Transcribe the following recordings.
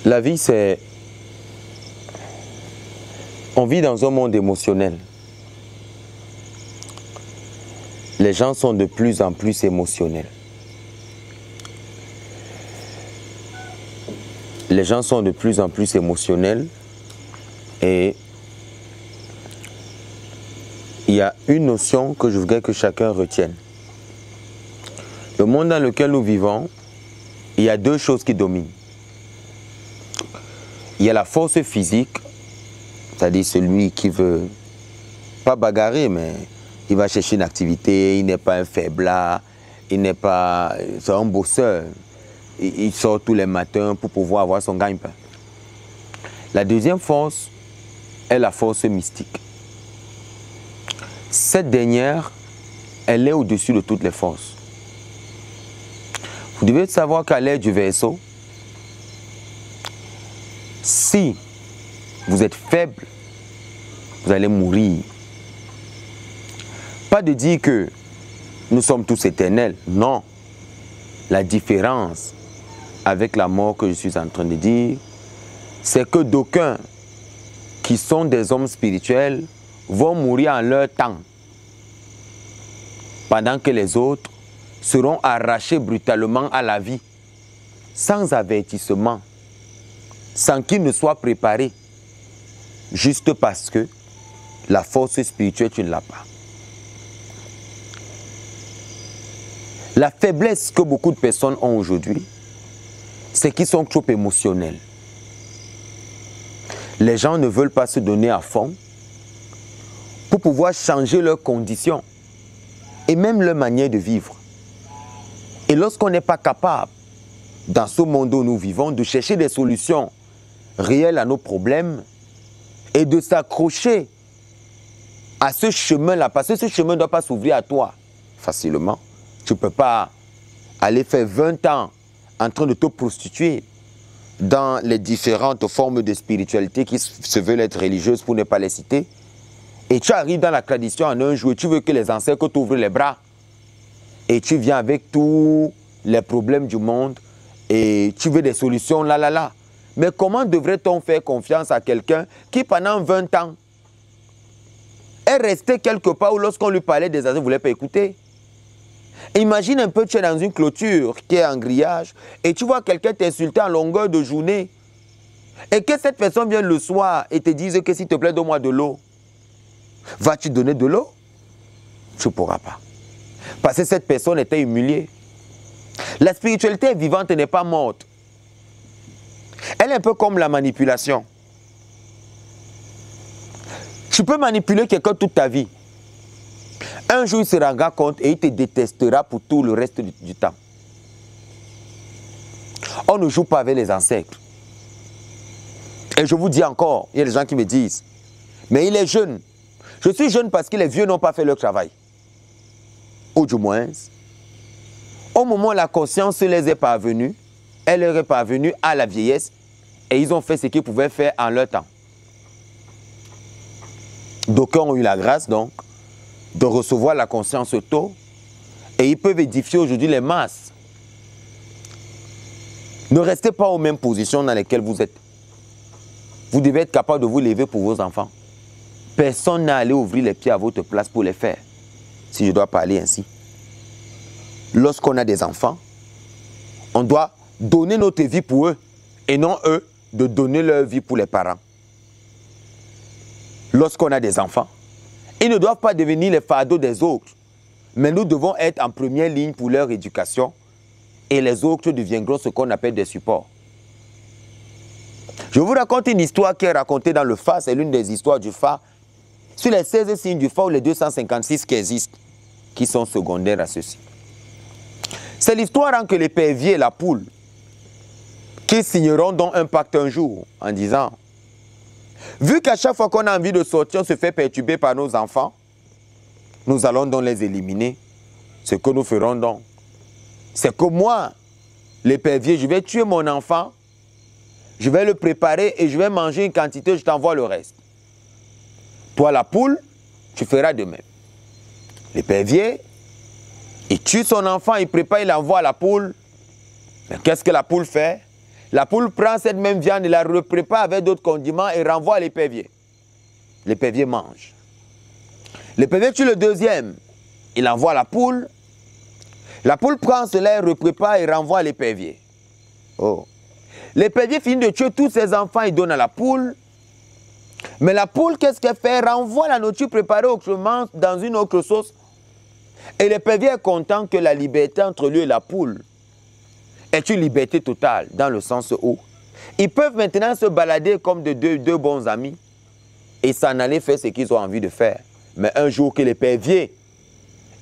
La vie, c'est... On vit dans un monde émotionnel. Les gens sont de plus en plus émotionnels. Les gens sont de plus en plus émotionnels et il y a une notion que je voudrais que chacun retienne. Le monde dans lequel nous vivons, il y a deux choses qui dominent. Il y a la force physique, c'est-à-dire celui qui veut, pas bagarrer, mais il va chercher une activité, il n'est pas un faiblard, il n'est pas, c'est un bosseur. Il sort tous les matins pour pouvoir avoir son gagne-pain. La deuxième force est la force mystique. Cette dernière, elle est au-dessus de toutes les forces. Vous devez savoir qu'à l'ère du Verseau, si vous êtes faible, vous allez mourir. Pas de dire que nous sommes tous éternels, non. La différence avec la mort que je suis en train de dire, c'est que d'aucuns qui sont des hommes spirituels vont mourir en leur temps, pendant que les autres seront arrachés brutalement à la vie, sans avertissement, sans qu'ils ne soient préparés, juste parce que la force spirituelle, tu ne l'as pas. La faiblesse que beaucoup de personnes ont aujourd'hui, c'est qu'ils sont trop émotionnels. Les gens ne veulent pas se donner à fond pour pouvoir changer leurs conditions et même leur manière de vivre. Et lorsqu'on n'est pas capable, dans ce monde où nous vivons, de chercher des solutions réelles à nos problèmes et de s'accrocher à ce chemin-là, parce que ce chemin ne doit pas s'ouvrir à toi facilement. Tu ne peux pas aller faire 20 ans en train de te prostituer dans les différentes formes de spiritualité qui se veulent être religieuses pour ne pas les citer. Et tu arrives dans la tradition en un jour et tu veux que les ancêtres t'ouvrent les bras. Et tu viens avec tous les problèmes du monde et tu veux des solutions là. Mais comment devrait-on faire confiance à quelqu'un qui pendant 20 ans est resté quelque part où lorsqu'on lui parlait des ancêtres, il ne voulait pas écouter? Imagine un peu, tu es dans une clôture qui est en grillage et tu vois quelqu'un t'insulter en longueur de journée et que cette personne vienne le soir et te dise que s'il te plaît, donne-moi de l'eau. Vas-tu donner de l'eau? Tu ne pourras pas. Parce que cette personne était humiliée. La spiritualité est vivante et n'est pas morte. Elle est un peu comme la manipulation. Tu peux manipuler quelqu'un toute ta vie. Un jour, il se rendra compte et il te détestera pour tout le reste du temps. On ne joue pas avec les ancêtres. Et je vous dis encore, il y a des gens qui me disent, mais il est jeune. Je suis jeune parce que les vieux n'ont pas fait leur travail. Ou du moins, au moment où la conscience les est parvenue, elle leur est parvenue à la vieillesse et ils ont fait ce qu'ils pouvaient faire en leur temps. D'aucuns ont eu la grâce donc de recevoir la conscience tôt et ils peuvent édifier aujourd'hui les masses. Ne restez pas aux mêmes positions dans lesquelles vous êtes. Vous devez être capable de vous lever pour vos enfants. Personne n'a allé ouvrir les pieds à votre place pour les faire, si je dois parler ainsi. Lorsqu'on a des enfants, on doit donner notre vie pour eux et non eux de donner leur vie pour les parents. Lorsqu'on a des enfants, ils ne doivent pas devenir les fardeaux des autres, mais nous devons être en première ligne pour leur éducation et les autres deviendront ce qu'on appelle des supports. Je vous raconte une histoire qui est racontée dans le phare, c'est l'une des histoires du phare, sur les 16 signes du phare ou les 256 qui existent, qui sont secondaires à ceux-ci. C'est l'histoire en que l'épervier et la poule, qui signeront donc un pacte un jour, en disant, vu qu'à chaque fois qu'on a envie de sortir, on se fait perturber par nos enfants, nous allons donc les éliminer. Ce que nous ferons donc, c'est que moi, l'épervier, je vais tuer mon enfant, je vais le préparer et je vais manger une quantité, je t'envoie le reste. Toi, la poule, tu feras de même. L'épervier, il tue son enfant, il prépare, il envoie à la poule. Mais qu'est-ce que la poule fait? La poule prend cette même viande et la reprépare avec d'autres condiments et renvoie à l'épervier. L'épervier mange. L'épervier tue le deuxième. Il envoie la poule. La poule prend cela, reprépare et renvoie à l'épervier. Oh. L'épervier finit de tuer tous ses enfants et donne à la poule. Mais la poule, qu'est-ce qu'elle fait? Renvoie la nourriture préparée autrement dans une autre sauce. Et l'épervier est content que la liberté entre lui et la poule est une liberté totale, dans le sens où ils peuvent maintenant se balader comme de deux bons amis et s'en aller faire ce qu'ils ont envie de faire. Mais un jour que l'épervier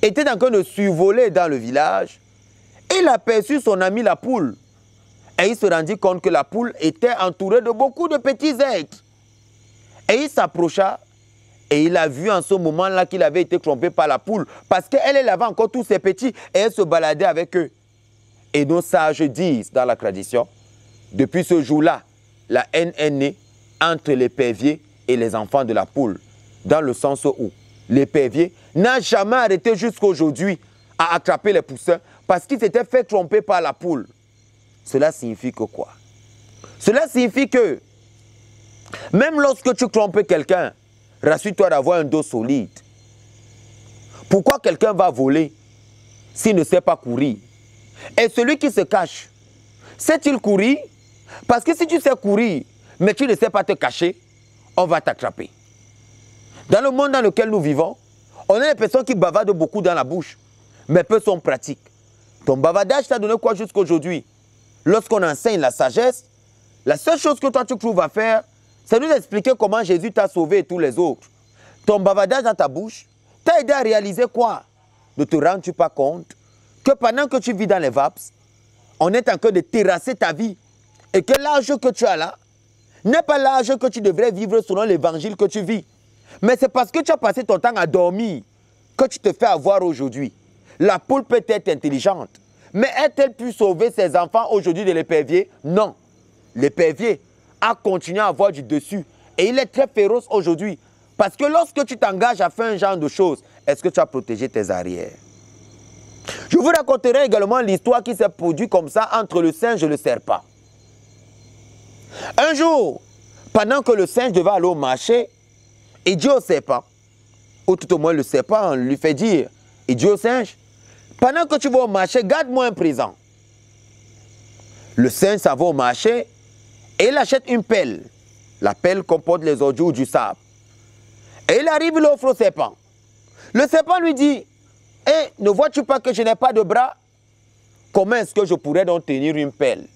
était en train de survoler dans le village, il aperçut son ami la poule. Et il se rendit compte que la poule était entourée de beaucoup de petits êtres. Et il s'approcha et il a vu en ce moment-là qu'il avait été trompé par la poule. Parce qu'elle avait encore tous ses petits et elle se baladait avec eux. Et nos sages disent dans la tradition, depuis ce jour-là, la haine est née entre l'épervier et les enfants de la poule. Dans le sens où l'épervier n'a jamais arrêté jusqu'à aujourd'hui à attraper les poussins parce qu'il s'était fait tromper par la poule. Cela signifie que quoi? Cela signifie que même lorsque tu trompes quelqu'un, rassure-toi d'avoir un dos solide. Pourquoi quelqu'un va voler s'il ne sait pas courir? Et celui qui se cache, sait-il courir? Parce que si tu sais courir, mais tu ne sais pas te cacher, on va t'attraper. Dans le monde dans lequel nous vivons, on a des personnes qui bavardent beaucoup dans la bouche, mais peu sont pratiques. Ton bavardage t'a donné quoi jusqu'à aujourd'hui? Lorsqu'on enseigne la sagesse, la seule chose que toi tu trouves à faire, c'est nous expliquer comment Jésus t'a sauvé et tous les autres. Ton bavardage dans ta bouche t'a aidé à réaliser quoi? Ne te rends-tu pas compte que pendant que tu vis dans les VAPS, on est en train de terrasser ta vie et que l'âge que tu as là n'est pas l'âge que tu devrais vivre selon l'évangile que tu vis. Mais c'est parce que tu as passé ton temps à dormir que tu te fais avoir aujourd'hui. La poule peut être intelligente, mais a-t-elle pu sauver ses enfants aujourd'hui de l'épervier? Non. L'épervier a continué à avoir du dessus et il est très féroce aujourd'hui. Parce que lorsque tu t'engages à faire un genre de choses, est-ce que tu as protégé tes arrières? Je vous raconterai également l'histoire qui s'est produite comme ça entre le singe et le serpent. Un jour, pendant que le singe devait aller au marché, il dit au serpent, ou tout au moins le serpent lui fait dire, il dit au singe, pendant que tu vas au marché, garde-moi un présent. Le singe s'en va au marché et il achète une pelle. La pelle comporte les ordures ou du sable. Et il arrive, il offre au serpent. Le serpent lui dit, « Ne vois-tu pas que je n'ai pas de bras? Comment est-ce que je pourrais donc tenir une pelle ?»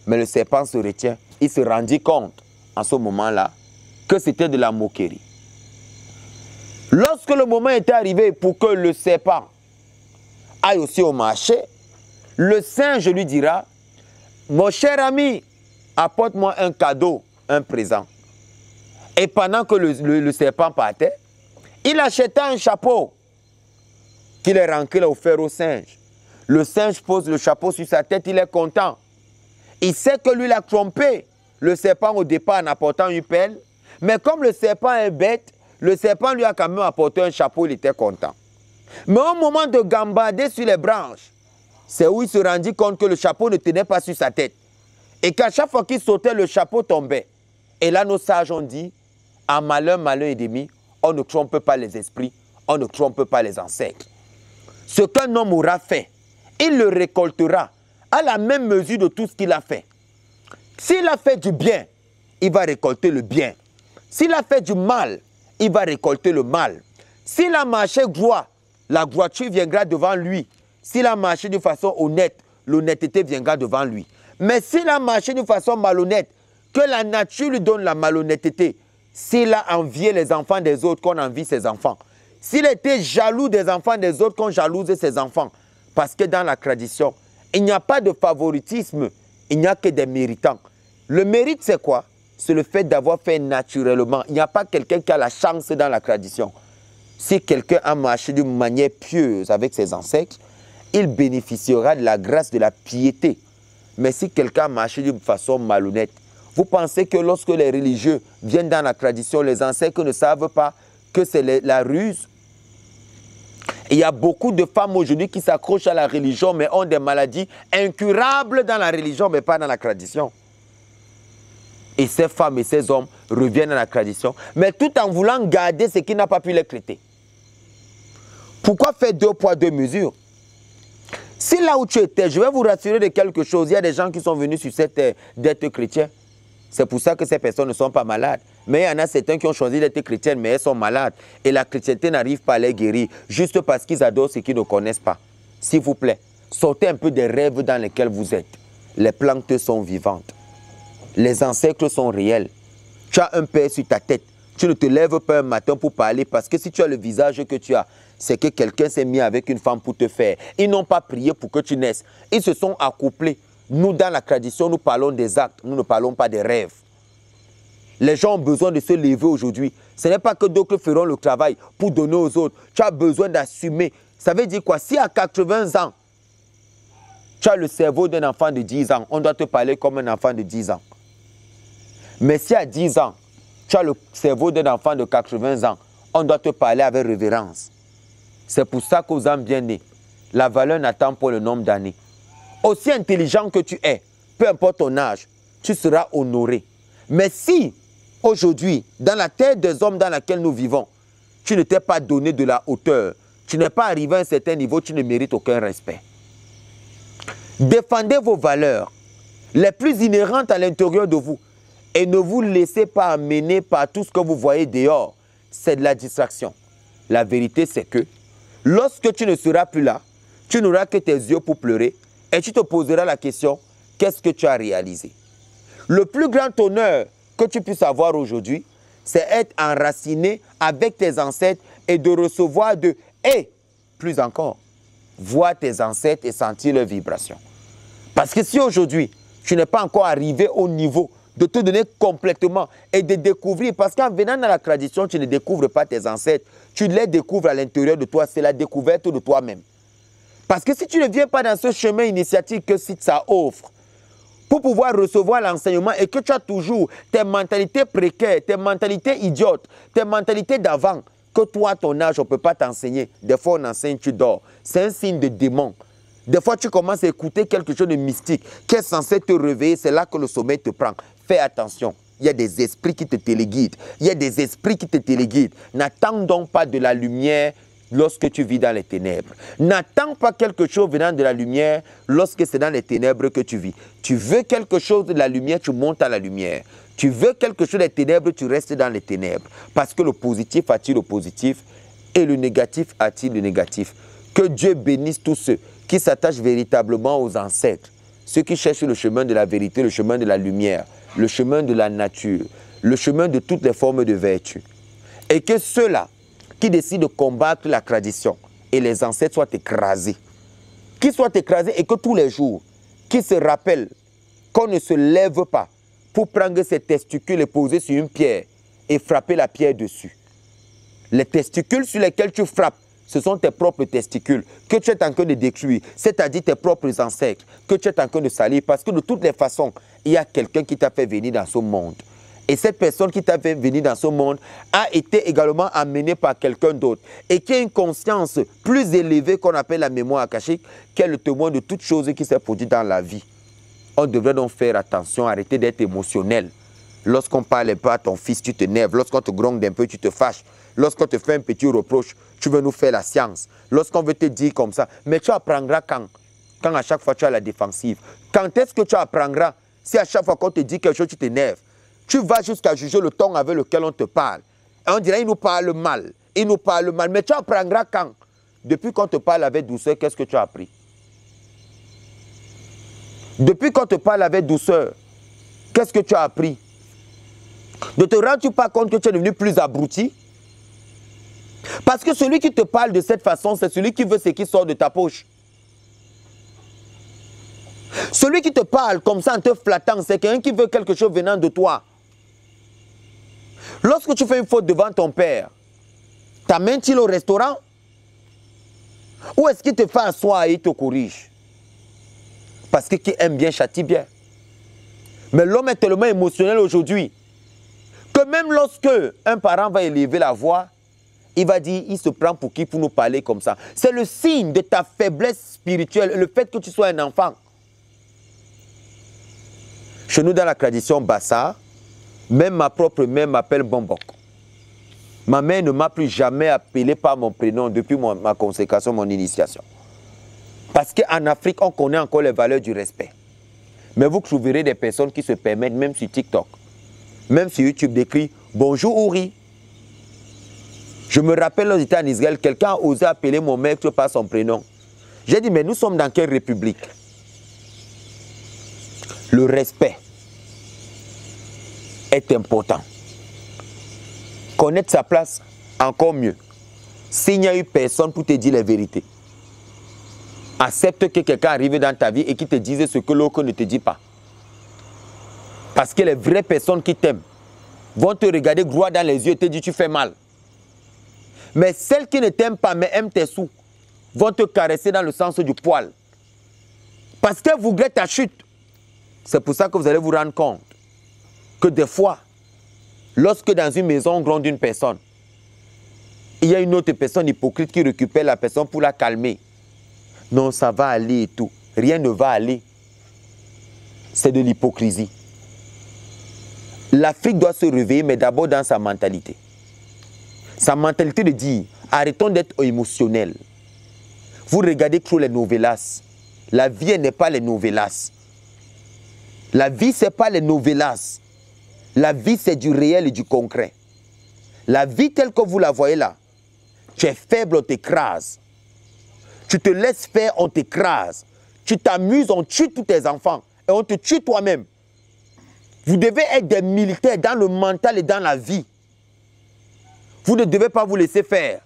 Mais le serpent se retient. Il se rendit compte, en ce moment-là, que c'était de la moquerie. Lorsque le moment était arrivé pour que le serpent aille aussi au marché, le singe lui dira, « Mon cher ami, apporte-moi un cadeau, un présent. » Et pendant que le serpent partait, il acheta un chapeau qu'il est rentré à offert au singe. Le singe pose le chapeau sur sa tête, il est content. Il sait que lui l'a trompé, le serpent au départ en apportant une pelle. Mais comme le serpent est bête, le serpent lui a quand même apporté un chapeau, il était content. Mais au moment de gambader sur les branches, c'est où il se rendit compte que le chapeau ne tenait pas sur sa tête. Et qu'à chaque fois qu'il sautait, le chapeau tombait. Et là, nos sages ont dit, en malheur, malheur et demi, on ne trompe pas les esprits, on ne trompe pas les ancêtres. Ce qu'un homme aura fait, il le récoltera à la même mesure de tout ce qu'il a fait. S'il a fait du bien, il va récolter le bien. S'il a fait du mal, il va récolter le mal. S'il a marché droit, la droiture viendra devant lui. S'il a marché de façon honnête, l'honnêteté viendra devant lui. Mais s'il a marché de façon malhonnête, que la nature lui donne la malhonnêteté, s'il a envié les enfants des autres, qu'on envie ses enfants, s'il était jaloux des enfants des autres, qu'on jalouse ses enfants, parce que dans la tradition, il n'y a pas de favoritisme, il n'y a que des méritants. Le mérite, c'est quoi? C'est le fait d'avoir fait naturellement. Il n'y a pas quelqu'un qui a la chance dans la tradition. Si quelqu'un a marché d'une manière pieuse avec ses ancêtres, il bénéficiera de la grâce de la piété. Mais si quelqu'un a marché d'une façon malhonnête, vous pensez que lorsque les religieux viennent dans la tradition, les ancêtres ne savent pas que c'est la ruse? Il y a beaucoup de femmes aujourd'hui qui s'accrochent à la religion, mais ont des maladies incurables dans la religion, mais pas dans la tradition. Et ces femmes et ces hommes reviennent à la tradition, mais tout en voulant garder ce qui n'a pas pu les traiter. Pourquoi faire 2 poids 2 mesures? Si là où tu étais, je vais vous rassurer de quelque chose, il y a des gens qui sont venus sur cette terre d'être chrétiens. C'est pour ça que ces personnes ne sont pas malades. Mais il y en a certains qui ont choisi d'être chrétiennes, mais elles sont malades. Et la chrétienté n'arrive pas à les guérir, juste parce qu'ils adorent ce qu'ils ne connaissent pas. S'il vous plaît, sortez un peu des rêves dans lesquels vous êtes. Les plantes sont vivantes. Les ancêtres sont réels. Tu as un père sur ta tête. Tu ne te lèves pas un matin pour parler, parce que si tu as le visage que tu as, c'est que quelqu'un s'est mis avec une femme pour te faire. Ils n'ont pas prié pour que tu naisses. Ils se sont accouplés. Nous, dans la tradition, nous parlons des actes. Nous ne parlons pas des rêves. Les gens ont besoin de se lever aujourd'hui. Ce n'est pas que d'autres feront le travail pour donner aux autres. Tu as besoin d'assumer. Ça veut dire quoi? Si à 80 ans, tu as le cerveau d'un enfant de 10 ans, on doit te parler comme un enfant de 10 ans. Mais si à 10 ans, tu as le cerveau d'un enfant de 80 ans, on doit te parler avec révérence. C'est pour ça qu'aux âmes bien nées, la valeur n'attend pas le nombre d'années. Aussi intelligent que tu es, peu importe ton âge, tu seras honoré. Mais si, aujourd'hui, dans la terre des hommes dans laquelle nous vivons, tu ne t'es pas donné de la hauteur, tu n'es pas arrivé à un certain niveau, tu ne mérites aucun respect. Défendez vos valeurs, les plus inhérentes à l'intérieur de vous, et ne vous laissez pas amener par tout ce que vous voyez dehors. C'est de la distraction. La vérité, c'est que lorsque tu ne seras plus là, tu n'auras que tes yeux pour pleurer et tu te poseras la question, qu'est-ce que tu as réalisé? Le plus grand honneur que tu puisses avoir aujourd'hui, c'est être enraciné avec tes ancêtres et de recevoir de... Et, plus encore, voir tes ancêtres et sentir leurs vibrations. Parce que si aujourd'hui, tu n'es pas encore arrivé au niveau de te donner complètement et de découvrir, parce qu'en venant dans la tradition, tu ne découvres pas tes ancêtres, tu les découvres à l'intérieur de toi, c'est la découverte de toi-même. Parce que si tu ne viens pas dans ce chemin initiatique que si ça offre, pour pouvoir recevoir l'enseignement et que tu as toujours tes mentalités précaires, tes mentalités idiotes, tes mentalités d'avant, que toi, ton âge, on ne peut pas t'enseigner. Des fois, on enseigne, tu dors. C'est un signe de démon. Des fois, tu commences à écouter quelque chose de mystique qui est censé te réveiller. C'est là que le sommeil te prend. Fais attention. Il y a des esprits qui te téléguident. Il y a des esprits qui te téléguident. N'attends donc pas de la lumière lorsque tu vis dans les ténèbres. N'attends pas quelque chose venant de la lumière lorsque c'est dans les ténèbres que tu vis. Tu veux quelque chose de la lumière, tu montes à la lumière. Tu veux quelque chose des ténèbres, tu restes dans les ténèbres. Parce que le positif attire le positif et le négatif attire le négatif. Que Dieu bénisse tous ceux qui s'attachent véritablement aux ancêtres. Ceux qui cherchent le chemin de la vérité, le chemin de la lumière, le chemin de la nature, le chemin de toutes les formes de vertu. Et que ceux-là qui décident de combattre la tradition et les ancêtres soient écrasés. Qu'ils soient écrasés et que tous les jours, qu'ils se rappellent qu'on ne se lève pas pour prendre ses testicules et poser sur une pierre et frapper la pierre dessus. Les testicules sur lesquels tu frappes, ce sont tes propres testicules que tu es en train de détruire, c'est-à-dire tes propres ancêtres que tu es en train de salir parce que de toutes les façons, il y a quelqu'un qui t'a fait venir dans ce monde. Et cette personne qui t'a fait venir dans ce monde a été également amenée par quelqu'un d'autre et qui a une conscience plus élevée qu'on appelle la mémoire akashique, qui est le témoin de toutes choses qui s'est produit dans la vie. On devrait donc faire attention, arrêter d'être émotionnel. Lorsqu'on ne parle pas à ton fils, tu t'énerves. Lorsqu'on te gronde un peu, tu te fâches. Lorsqu'on te fait un petit reproche, tu veux nous faire la science. Lorsqu'on veut te dire comme ça, mais tu apprendras quand? Quand à chaque fois tu as la défensive. Quand est-ce que tu apprendras si à chaque fois qu'on te dit quelque chose, tu t'énerves? Tu vas jusqu'à juger le ton avec lequel on te parle. Et on dirait, il nous parle mal. Il nous parle mal. Mais tu apprendras quand? Depuis qu'on te parle avec douceur, qu'est-ce que tu as appris? Depuis qu'on te parle avec douceur, qu'est-ce que tu as appris? Ne te rends-tu pas compte que tu es devenu plus abruti? Parce que celui qui te parle de cette façon, c'est celui qui veut ce qui sort de ta poche. Celui qui te parle comme ça en te flattant, c'est quelqu'un qui veut quelque chose venant de toi. Lorsque tu fais une faute devant ton père, t'amènes-tu au restaurant? Ou est-ce qu'il te fait asseoir et il te corrige? Parce que qui aime bien châtie bien. Mais l'homme est tellement émotionnel aujourd'hui que même lorsque un parent va élever la voix, il va dire, il se prend pour qui pour nous parler comme ça? C'est le signe de ta faiblesse spirituelle, le fait que tu sois un enfant. Chez nous, dans la tradition Bassa, même ma propre mère m'appelle Bombok. Ma mère ne m'a plus jamais appelé par mon prénom depuis ma consécration, mon initiation. Parce qu'en Afrique, on connaît encore les valeurs du respect. Mais vous trouverez des personnes qui se permettent, même sur TikTok, même sur YouTube, d'écrire « Bonjour Ouri ». Je me rappelle, lorsque j'étais en Israël, quelqu'un a osé appeler mon maître par son prénom. J'ai dit, mais nous sommes dans quelle république? Le respect est important. Connaître sa place, encore mieux. S'il n'y a eu personne pour te dire la vérité, accepte que quelqu'un arrive dans ta vie et qui te dise ce que l'autre ne te dit pas. Parce que les vraies personnes qui t'aiment vont te regarder droit dans les yeux et te dire tu fais mal. Mais celles qui ne t'aiment pas mais aiment tes sous vont te caresser dans le sens du poil. Parce qu'elles vous regrettent ta chute. C'est pour ça que vous allez vous rendre compte que des fois, lorsque dans une maison on gronde une personne, il y a une autre personne hypocrite qui récupère la personne pour la calmer. Non, ça va aller et tout. Rien ne va aller. C'est de l'hypocrisie. L'Afrique doit se réveiller, mais d'abord dans sa mentalité. Sa mentalité de dire, arrêtons d'être émotionnels. Vous regardez trop les novelas. La vie n'est pas les novelas. La vie, ce n'est pas les novelas. La vie, c'est du réel et du concret. La vie telle que vous la voyez là, tu es faible, on t'écrase. Tu te laisses faire, on t'écrase. Tu t'amuses, on tue tous tes enfants. Et on te tue toi-même. Vous devez être des militaires dans le mental et dans la vie. Vous ne devez pas vous laisser faire.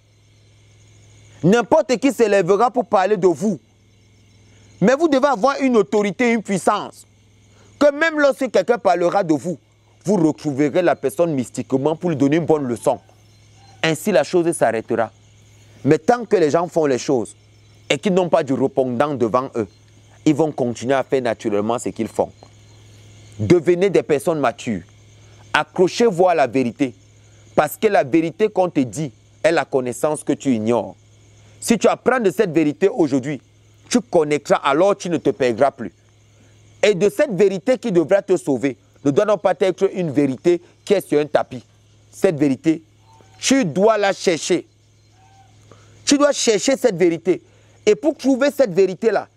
N'importe qui s'élèvera pour parler de vous. Mais vous devez avoir une autorité, une puissance. Que même lorsque quelqu'un parlera de vous, vous retrouverez la personne mystiquement pour lui donner une bonne leçon. Ainsi, la chose s'arrêtera. Mais tant que les gens font les choses et qu'ils n'ont pas du répondant devant eux, ils vont continuer à faire naturellement ce qu'ils font. Devenez des personnes matures. Accrochez-vous à la vérité. Parce que la vérité qu'on te dit est la connaissance que tu ignores. Si tu apprends de cette vérité aujourd'hui, tu connaîtras, alors tu ne te perdras plus. Et de cette vérité qui devra te sauver, ne doit pas être une vérité qui est sur un tapis. Cette vérité, tu dois la chercher. Tu dois chercher cette vérité. Et pour trouver cette vérité-là,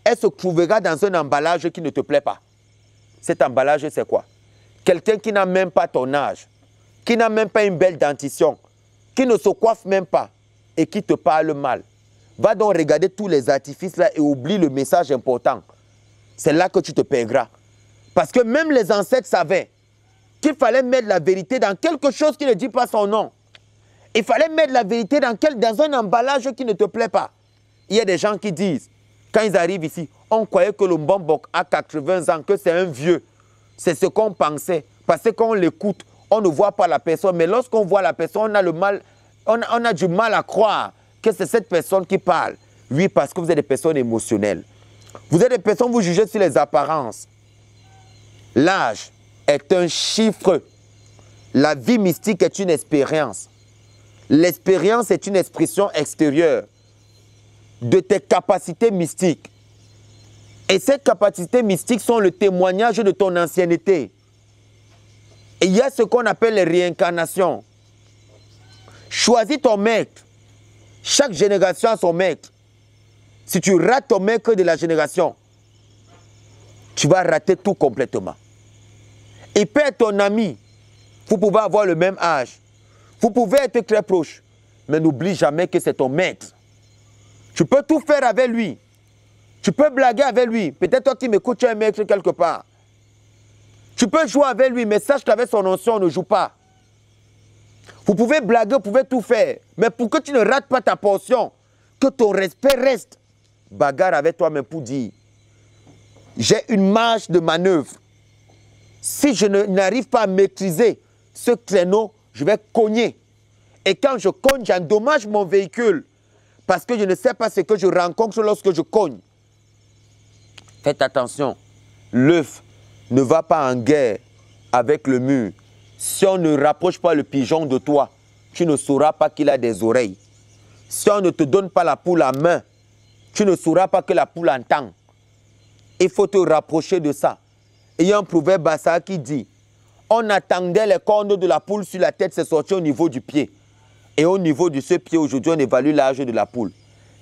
elle se trouvera dans un emballage qui ne te plaît pas. Cet emballage, c'est quoi? Quelqu'un qui n'a même pas ton âge, qui n'a même pas une belle dentition, qui ne se coiffe même pas et qui te parle mal. Va donc regarder tous les artifices là et oublie le message important. C'est là que tu te perdras. Parce que même les ancêtres savaient qu'il fallait mettre la vérité dans quelque chose qui ne dit pas son nom. Il fallait mettre la vérité dans un emballage qui ne te plaît pas. Il y a des gens qui disent, quand ils arrivent ici, on croyait que le Mbombok a 80 ans, que c'est un vieux. C'est ce qu'on pensait. Parce qu'on l'écoute, on ne voit pas la personne. Mais lorsqu'on voit la personne, on a du mal à croire que c'est cette personne qui parle. Oui, parce que vous êtes des personnes émotionnelles. Vous êtes des personnes, vous jugez sur les apparences. L'âge est un chiffre. La vie mystique est une expérience. L'expérience est une expression extérieure de tes capacités mystiques. Et ces capacités mystiques sont le témoignage de ton ancienneté. Et il y a ce qu'on appelle les réincarnations. Choisis ton maître. Chaque génération a son maître. Si tu rates ton maître de la génération, tu vas rater tout complètement. Il peut être ton ami. Vous pouvez avoir le même âge. Vous pouvez être très proches. Mais n'oublie jamais que c'est ton maître. Tu peux tout faire avec lui. Tu peux blaguer avec lui. Peut-être toi qui m'écoutes, tu es un maître quelque part. Tu peux jouer avec lui, mais sache qu'avec son notion, on ne joue pas. Vous pouvez blaguer, vous pouvez tout faire. Mais pour que tu ne rates pas ta portion, que ton respect reste, bagarre avec toi-même pour dire, j'ai une marge de manœuvre. Si je n'arrive pas à maîtriser ce créneau, je vais cogner. Et quand je cogne, j'endommage mon véhicule. Parce que je ne sais pas ce que je rencontre lorsque je cogne. Faites attention. L'œuf ne va pas en guerre avec le mur. Si on ne rapproche pas le pigeon de toi, tu ne sauras pas qu'il a des oreilles. Si on ne te donne pas la poule à main, tu ne sauras pas que la poule entend. Il faut te rapprocher de ça. Il y a un proverbe bassa qui dit, on attendait les cornes de la poule sur la tête, c'est sorti au niveau du pied. Et au niveau de ce pied, aujourd'hui, on évalue l'âge de la poule.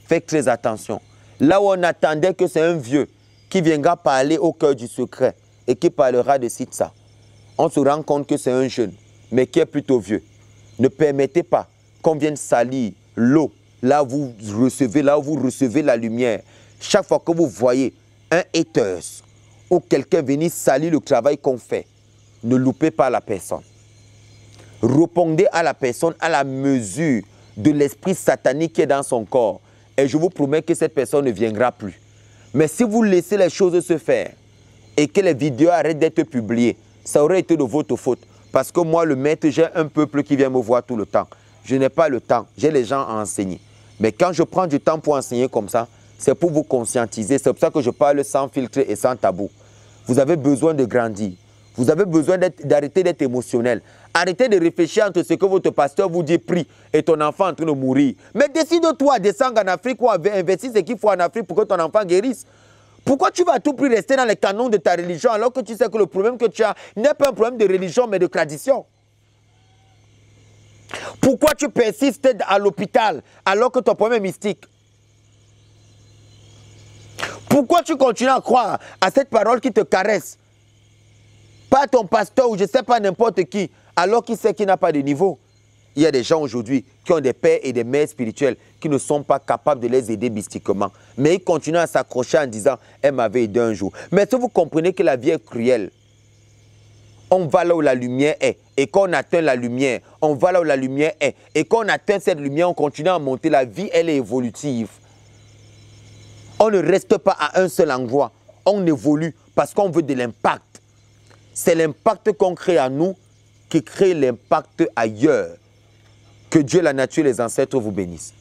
Faites très attention. Là où on attendait que c'est un vieux qui viendra parler au cœur du secret et qui parlera de ci, de ça, on se rend compte que c'est un jeune, mais qui est plutôt vieux. Ne permettez pas qu'on vienne salir l'eau, là où vous recevez la lumière. Chaque fois que vous voyez un haters ou quelqu'un venir salir le travail qu'on fait, ne loupez pas la personne. Répondez à la personne à la mesure de l'esprit satanique qui est dans son corps. Et je vous promets que cette personne ne viendra plus. Mais si vous laissez les choses se faire et que les vidéos arrêtent d'être publiées, ça aurait été de votre faute. Parce que moi, le maître, j'ai un peuple qui vient me voir tout le temps. Je n'ai pas le temps, j'ai les gens à enseigner. Mais quand je prends du temps pour enseigner comme ça, c'est pour vous conscientiser. C'est pour ça que je parle sans filtre et sans tabou. Vous avez besoin de grandir. Vous avez besoin d'arrêter d'être émotionnel. Arrêtez de réfléchir entre ce que votre pasteur vous dit, prie, et ton enfant en train de mourir. Mais décide-toi, descendre en Afrique ou investir ce qu'il faut en Afrique pour que ton enfant guérisse. Pourquoi tu vas à tout prix rester dans les canons de ta religion alors que tu sais que le problème que tu as n'est pas un problème de religion mais de tradition? Pourquoi tu persistes à l'hôpital alors que ton problème est mystique? Pourquoi tu continues à croire à cette parole qui te caresse? Pas ton pasteur ou je ne sais pas n'importe qui, alors qu'il sait qu'il n'a pas de niveau. Il y a des gens aujourd'hui qui ont des pères et des mères spirituels qui ne sont pas capables de les aider mystiquement. Mais ils continuent à s'accrocher en disant « elle m'avait aidé un jour ». Mais si vous comprenez que la vie est cruelle, on va là où la lumière est. Et quand on atteint la lumière, on va là où la lumière est. Et quand on atteint cette lumière, on continue à monter. La vie, elle est évolutive. On ne reste pas à un seul endroit. On évolue parce qu'on veut de l'impact. C'est l'impact qu'on crée à nous qui crée l'impact ailleurs. Que Dieu, la nature et les ancêtres vous bénissent.